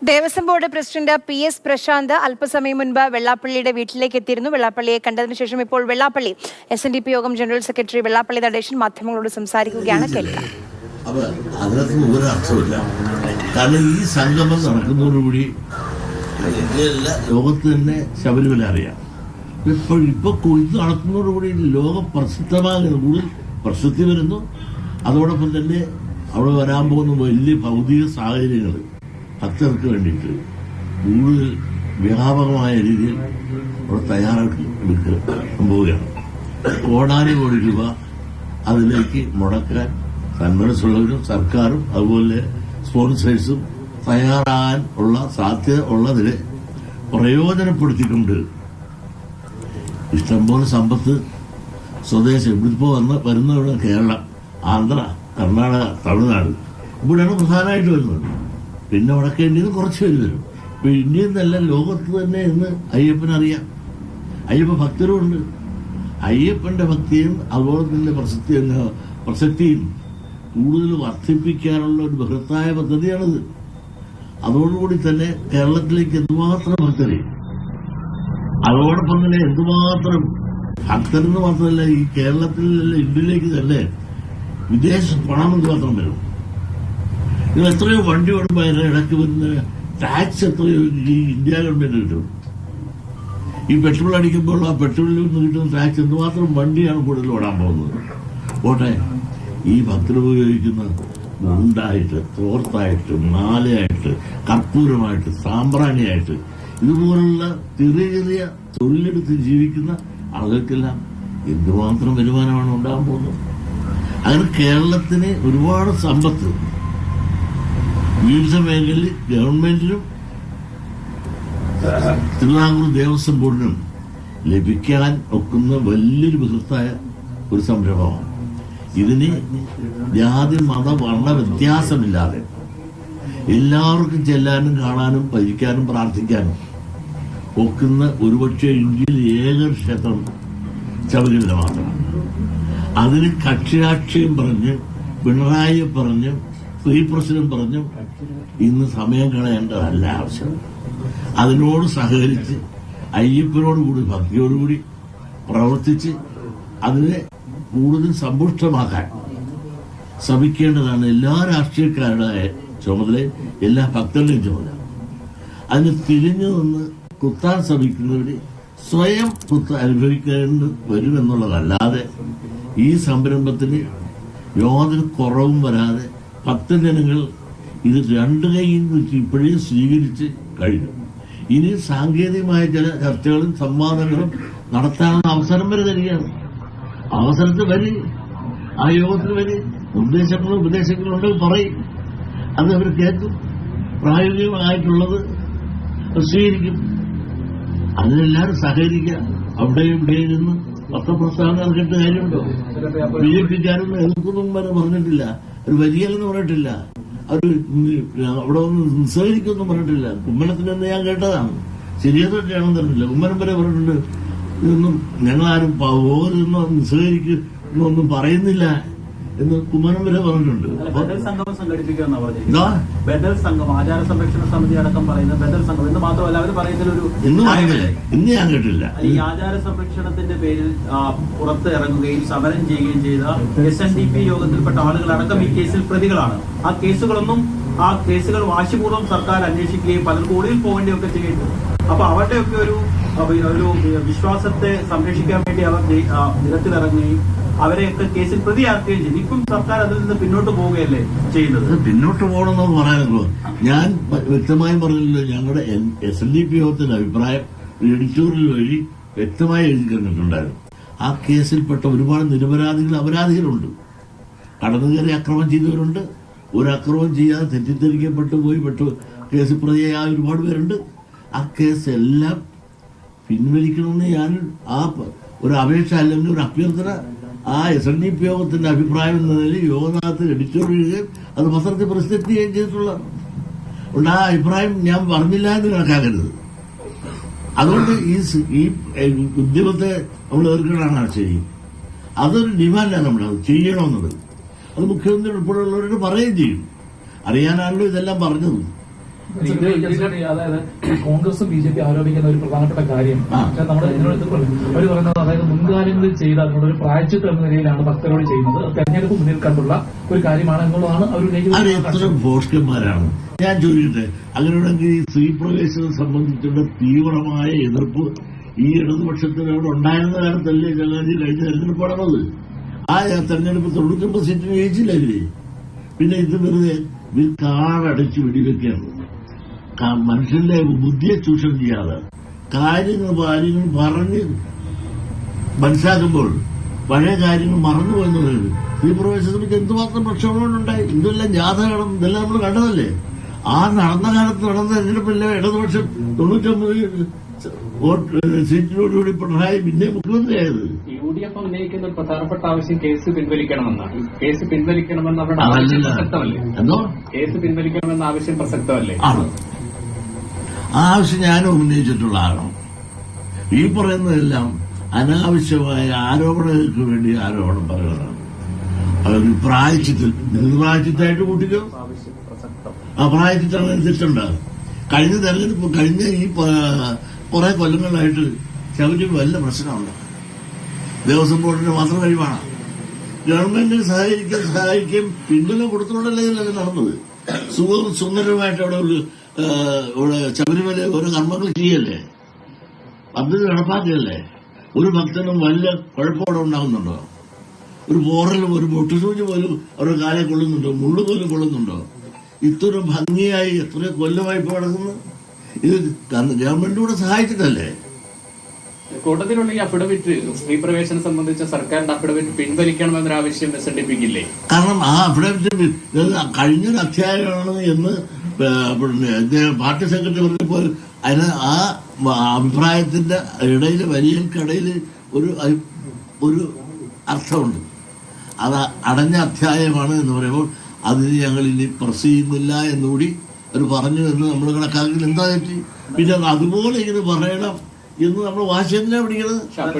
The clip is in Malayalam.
Devaswom board president PS Prashanth അല്പസമയം മുൻപ് വെള്ളാപ്പള്ളിയുടെ വീട്ടിലേക്ക് എത്തിയിരുന്നു. വെള്ളാപ്പള്ളിയെ കണ്ടതിനു ശേഷം ഇപ്പോൾ Vellappally SNDP Yogam general secretary Vellappally Natesan മാധ്യമങ്ങളോട് സംസാരിക്കുകയാണ്. കേൾക്കാം. അതിനകത്ത് ഒരു അർത്ഥമില്ല. കാരണം ഈ സംഗമം നടക്കുന്നതോടുകൂടി ലോകത്ത് തന്നെ ശബരിമല അറിയാം. ഇപ്പൊ ഇത് നടക്കുന്നതോടുകൂടി ലോക പ്രസിദ്ധമാകുന്നു, കൂടുതൽ പ്രസിദ്ധി വരുന്നു. അതോടൊപ്പം തന്നെ അവിടെ വരാൻ പോകുന്ന വലിയ ഭൗതിക സാഹചര്യങ്ങൾ ഭക്തർക്ക് വേണ്ടിയിട്ട് കൂടുതൽ വ്യാപകമായ രീതിയിൽ അവിടെ തയ്യാറെടുക്കാൻ പോവുകയാണ്. കോടാനുകോടി രൂപ അതിലേക്ക് മുടക്കാൻ സന്മനസ്സുള്ളവരും സർക്കാരും അതുപോലെ സ്പോൺസേഴ്സും തയ്യാറാകാൻ ഉള്ള സാധ്യത ഉള്ളതിനെ പ്രയോജനപ്പെടുത്തിക്കൊണ്ട് ഇഷ്ടംപോലെ സമ്പത്ത് സ്വദേശം ഇതിപ്പോ വരുന്നവിടെ കേരളം, ആന്ധ്ര, കർണാടക, തമിഴ്നാട് ഇവിടെയാണ് പ്രധാനമായിട്ട് വരുന്നത്. പിന്നെ വടക്കേന്ത്യയിൽ കുറച്ച് പേര് വരും. ഇപ്പൊ ഇന്ത്യയിൽ നിന്നല്ല ലോകത്ത് തന്നെ ഇന്ന് അയ്യപ്പനറിയാം. അയ്യപ്പ ഭക്തരുമുണ്ട്. അയ്യപ്പന്റെ ഭക്തിയും അതുപോലെ തന്നെ പ്രസക്തിയും കൂടുതൽ വർദ്ധിപ്പിക്കാനുള്ള ഒരു ബൃഹത്തായ പദ്ധതിയാണിത്. അതോടുകൂടി തന്നെ കേരളത്തിലേക്ക് എന്തുമാത്രം ഭക്തരെ, അതോടൊപ്പം തന്നെ എന്തുമാത്രം ഭക്തരെന്ന് മാത്രമല്ല ഈ കേരളത്തിലല്ല ഇന്ത്യയിലേക്ക് തന്നെ വിദേശ പണം എന്തുമാത്രം വരും. നിങ്ങൾ എത്രയോ വണ്ടി ഓടുമ്പോൾ അതിന്റെ ഇടയ്ക്ക് വരുന്ന ടാക്സ് എത്രയോ ഈ ഇന്ത്യ ഗവൺമെന്റ് കിട്ടും. ഈ പെട്രോൾ അടിക്കുമ്പോൾ ആ പെട്രോളിൽ നിന്ന് കിട്ടുന്ന ടാക്സ് എന്തുമാത്രം വണ്ടിയാണ് കൂടുതൽ ഓടാൻ പോകുന്നത്. പോട്ടെ, ഈ ഭക്തർ ഉപയോഗിക്കുന്ന മുണ്ടായിട്ട്, തോർത്തായിട്ട്, മാലയായിട്ട്, കർപ്പൂരമായിട്ട്, സാമ്പ്രാണിയായിട്ട് ഇതുപോലുള്ള ചെറിയ ചെറിയ തൊഴിലെടുത്ത് ജീവിക്കുന്ന ആളുകൾക്കെല്ലാം എന്തുമാത്രം വരുമാനമാണ് ഉണ്ടാകാൻ പോകുന്നത്. അങ്ങനെ കേരളത്തിന് ഒരുപാട് സമ്പത്ത് വിവിധ മേഖലയിൽ ഗവൺമെന്റിനും തിരുവിതാംകൂർ ദേവസ്വം ബോർഡിനും ലഭിക്കാൻ ഒക്കുന്ന വലിയൊരു ബൃഹത്തായ ഒരു സംരംഭമാണ്. ഇതിന് ജാതി മത വർണ്ണ വ്യത്യാസമില്ലാതെ എല്ലാവർക്കും ചെല്ലാനും കാണാനും ഭജിക്കാനും പ്രാർത്ഥിക്കാനും ഒക്കുന്ന ഒരുപക്ഷെ ഇന്ത്യയിൽ ഏക ക്ഷേത്രം ശബരിമല മാത്രമാണ്. അതിന് കക്ഷിരാഷ്ട്രീയം പറഞ്ഞ് പിണറായി പറഞ്ഞു ശ്രീ പ്രസിഡന്റ് പറഞ്ഞു ഇന്ന് സമയം കളയേണ്ടതല്ല ആവശ്യം. അതിനോട് സഹകരിച്ച് അയ്യപ്പനോടുകൂടി ഭക്തിയോടുകൂടി പ്രവർത്തിച്ച് അതിനെ കൂടുതൽ സമ്പുഷ്ടമാക്കാൻ ശ്രമിക്കേണ്ടതാണ് എല്ലാ രാഷ്ട്രീയക്കാരുടെ ചുമതല, എല്ലാ ഭക്തരുടെയും ചുമതല. അതിന് തിരിഞ്ഞു നിന്ന് കുത്താൻ ശ്രമിക്കുന്നവര് സ്വയം അനുഭവിക്കേണ്ടി വരുമെന്നുള്ളതല്ലാതെ ഈ സംരംഭത്തിന് യാതൊരു കുറവും വരാതെ ഭക്തജനങ്ങൾ ഇത് രണ്ടു കൈയിൽ വെച്ച് ഇപ്പോഴേ സ്വീകരിച്ച് കഴിഞ്ഞു. ഇനി സാങ്കേതികമായ ചില ചർച്ചകളും സംവാദങ്ങളും നടത്താനുള്ള അവസരം വരെ തരികയാണ്. അവസരത്തിൽ വരി, ആ യോഗത്തിൽ വരി, നിർദ്ദേശങ്ങളും ഉപദേശങ്ങളും ഉണ്ടെങ്കിൽ പറയും, അത് അവർ കേൾക്കും, പ്രായോഗികമായിട്ടുള്ളത് സ്വീകരിക്കും. അതിനെല്ലാവരും സഹകരിക്കുക. അവിടെ ഇവിടെ നിന്ന് പത്രപ്രസ്താവന ഇറക്കിയിട്ട് കാര്യമുണ്ടോ? BJPക്കാരൊന്നും എതിർക്കൊന്നും വരെ പറഞ്ഞിട്ടില്ല, ഒരു വരികയെന്ന് പറഞ്ഞിട്ടില്ല, അവർ അവിടെ ഒന്ന് നിസ്സഹരിക്കൊന്നും പറഞ്ഞിട്ടില്ല. കുമ്മനത്തിനെന്ന് ഞാൻ കേട്ടതാണ്, ശരിയെന്നൊക്കെയാണെന്ന് പറഞ്ഞില്ല. കുമ്മനം വരെ പറഞ്ഞിട്ടുണ്ട് ഇതൊന്നും ഞങ്ങളാരും പോരുന്നോ നിസ്സഹരിക്കുന്നൊന്നും പറയുന്നില്ല എന്ന് കുമ്മനം വരെ പറഞ്ഞിട്ടുണ്ട്. ഇന്ന് ഞാൻ കേട്ടില്ല. ഈ ആചാര സംരക്ഷണത്തിന്റെ പേരിൽ പുറത്ത് ഇറങ്ങുകയും സമരം ചെയ്യുകയും ചെയ്ത SNDP യോഗത്തിൽപ്പെട്ട ആളുകളടക്കം ഈ കേസിൽ പ്രതികളാണ്. ആ കേസുകൾ വാശിപൂർവ്വം സർക്കാർ അന്വേഷിക്കുകയും പലർക്കും ഒളിവിൽ പോകേണ്ടിയൊക്കെ ചെയ്യുന്നുണ്ട്. അപ്പൊ അവരുടെയൊക്കെ ഒരു വിശ്വാസത്തെ സംരക്ഷിക്കാൻ വേണ്ടി അവർ നിരത്തിലിറങ്ങുകയും അവരെയൊക്കെ കേസിൽ പ്രതിയാക്കുകയും ചെയ്തു. ഇപ്പം സർക്കാർ അതിൽ നിന്ന് പിന്നോട്ട് പോവുകയല്ലേ ചെയ്യുന്നത്? പിന്നോട്ട് പോകണമെന്ന് പറയാനുള്ളൂ. ഞാൻ വ്യക്തമായും പറഞ്ഞില്ലല്ലോ, ഞങ്ങളുടെ SNDP യോഗത്തിന്റെ അഭിപ്രായം എഡിറ്റോറിയൽ വഴി വ്യക്തമായി എഴുതി കണ്ടിട്ടുണ്ടായിരുന്നു. ആ കേസിൽപ്പെട്ട ഒരുപാട് അപരാധികളുണ്ട്. കടന്നുകയറി അക്രമം ചെയ്തവരുണ്ട്, ഒരു അക്രമം ചെയ്യാതെ തെറ്റിദ്ധരിക്കപ്പെട്ടു പോയി കേസിൽ പ്രതിയായ ഒരുപാട് പേരുണ്ട്. ആ കേസെല്ലാം പിൻവലിക്കണമെന്ന് ഞാൻ ഒരു അപേക്ഷ അല്ലെങ്കിൽ ഒരു അഭ്യർത്ഥന SNDP യോഗത്തിന്റെ അഭിപ്രായം എന്ന നിലയിൽ യോഗനാഥത്തിൽ എഡിറ്റോറിയൽ അത് പത്രത്തിൽ പ്രസിദ്ധീകരിക്കുകയും ചെയ്തിട്ടുള്ള ആ അഭിപ്രായം ഞാൻ പറഞ്ഞില്ല എന്ന് കണക്കാക്കരുത്. അതുകൊണ്ട് ഈ ഉദ്യമത്തെ നമ്മൾ എതിർക്കണമെന്നാണ് ശരി. അതൊരു ഡിമാൻഡാണ് നമ്മുടെ, അത് ചെയ്യണമെന്നുള്ളത്. അത് മുഖ്യമന്ത്രി ഉൾപ്പെടെയുള്ളവരോട് പറയുകയും ചെയ്യും. അറിയാനാണല്ലോ ഇതെല്ലാം പറഞ്ഞത്. അതായത് കോൺഗ്രസും BJP ആരോപിക്കുന്ന ഒരു പ്രധാനപ്പെട്ട കാര്യം നമ്മുടെ അവർ പറയുന്നത്, അതായത് മുൻകാലങ്ങളിൽ ചെയ്ത ഒരു പ്രായച്ചിത്തം എന്ന നിലയിലാണ് ഭക്തരോട് ചെയ്യുന്നത്, തെരഞ്ഞെടുപ്പ് മുന്നിൽ കണ്ടുള്ള ഒരു കാര്യമാണ് എന്നുള്ളതാണ് അവർ ഭോഷ്കന്മാരാണ്. ഞാൻ ചോദിക്കട്ടെ, അങ്ങനെയാണെങ്കിൽ ഈ സ്ത്രീ പ്രവേശനം സംബന്ധിച്ചുള്ള തീവ്രമായ എതിർപ്പ് ഈ ഇടതുപക്ഷത്തിന് അവിടെ ഉണ്ടായിരുന്ന കാലത്തല്ലേ ചങ്ങാതി കഴിഞ്ഞ തെരഞ്ഞെടുപ്പ് നടന്നത്? ആ തെരഞ്ഞെടുപ്പ് 99 സീറ്റിന് ജയിച്ചില്ലല്ലേ? പിന്നെ ഇത് വെറുതെ കാടടിച്ച് വെടിവെക്കുകയാണ്. മനുഷ്യന്റെ ബുദ്ധിയെ ചൂഷണം ചെയ്യാതെ കാര്യങ്ങൾ പറഞ്ഞ് മനസ്സിലാക്കുമ്പോൾ പഴയ കാര്യങ്ങൾ മറന്നു എന്ന് പറയുന്നത്. സ്ത്രീ പ്രവേശനത്തിന് എന്തുമാത്രം പ്രക്ഷോഭങ്ങളുണ്ടായി, ഇതെല്ലാം ജാഥ നടന്നു, ഇതെല്ലാം നമ്മൾ കണ്ടതല്ലേ? ആ നടന്ന കാലത്ത് നടന്ന തെരഞ്ഞെടുപ്പില്ല ഇടതുപക്ഷം 99 സീറ്റിനോടുകൂടി പിണറായി പിന്നെ മുഖ്യമന്ത്രിയായത്. UDF ഉന്നയിക്കുന്ന ഒരു പ്രധാനപ്പെട്ട ആവശ്യം കേസ് പിൻവലിക്കണമെന്നാണ്. കേസ് പിൻവലിക്കണമെന്ന അവരുടെ ആവശ്യം പ്രസക്തമല്ലേ? എന്തോ കേസ് പിൻവലിക്കണമെന്ന ആവശ്യം പ്രസക്തമല്ലേ? ആണ്. ആ ആവശ്യം ഞാനും ഉന്നയിച്ചിട്ടുള്ള ആളാണ്. ഈ പറയുന്നതെല്ലാം അനാവശ്യമായ ആരോപണങ്ങൾക്ക് വേണ്ടി ആരോപണം പറയുന്നതാണ്. അതൊരു പ്രായച്ചിത്തിൽ പ്രായച്ചിത്തായിട്ട് കൂട്ടിക്കോ. ആ പ്രായച്ചിത്താണ് തെറ്റുണ്ടാകും. കഴിഞ്ഞ തെരഞ്ഞെടുപ്പ് കഴിഞ്ഞ ഈ കുറെ കൊല്ലങ്ങളായിട്ട് ശബരിമല വല്ല പ്രശ്നമുണ്ട്. ദേവസ്വം ബോർഡിന് മാത്രം കഴിവാണ്. ഗവൺമെന്റിന് സഹായിക്കുകയും പിന്തുണ കൊടുത്തുകൊണ്ടല്ലേ ഇതല്ലേ നടന്നത്. സുന്ദരമായിട്ട് ഇവിടെ ശബരിമല ഓരോ കർമ്മങ്ങൾ ചെയ്യല്ലേ, പദ്ധതി നടപ്പാക്കുകയല്ലേ. ഒരു ഭക്തനും വല്ല കുഴപ്പമോടെ ഉണ്ടാകുന്നുണ്ടോ? ഒരു പോറലും ഒരു പൊട്ടുസൂചി പോലും അവരുടെ കാലെ കൊള്ളുന്നുണ്ടോ? മുള്ളു പോലും കൊള്ളുന്നുണ്ടോ? ഇത്ര ഭംഗിയായി എത്ര കൊല്ലമായി ഇപ്പോൾ നടക്കുന്നു. ഇത് ഗവൺമെന്റ് കൂടെ സഹായിച്ചിട്ടല്ലേ. കൂട്ടത്തിലുള്ള ഈ അഫിഡവിറ്റ് സ്ത്രീ പ്രവേശനം സംബന്ധിച്ച സർക്കാരിന്റെ അഫിഡവിറ്റ് പിൻവലിക്കണമെന്നൊരു ആവശ്യം SNDPക്കില്ലേ? കാരണം ആ അഫിഡവിറ്റ് കഴിഞ്ഞൊരു അധ്യായമാണ് എന്ന് പാർട്ടി സെക്രട്ടറി പറഞ്ഞപ്പോൾ അതിന് ആ അഭിപ്രായത്തിന്റെ ഇടയിൽ വരികൾക്കിടയിൽ ഒരു അർത്ഥമുണ്ട്. അത് അടഞ്ഞ അധ്യായമാണ് എന്ന് പറയുമ്പോൾ അതിന് ഞങ്ങൾ ഇനി പ്രസ് ചെയ്യുന്നില്ല എന്നുകൂടി അവർ പറഞ്ഞു എന്ന് നമ്മൾ കണക്കാക്കി. എന്താ തെറ്റി? പിന്നെ അതുപോലെ ഇങ്ങനെ പറയണം എന്ന് നമ്മൾ വാശി എന്തിനാ പിടിക്കുന്നത്?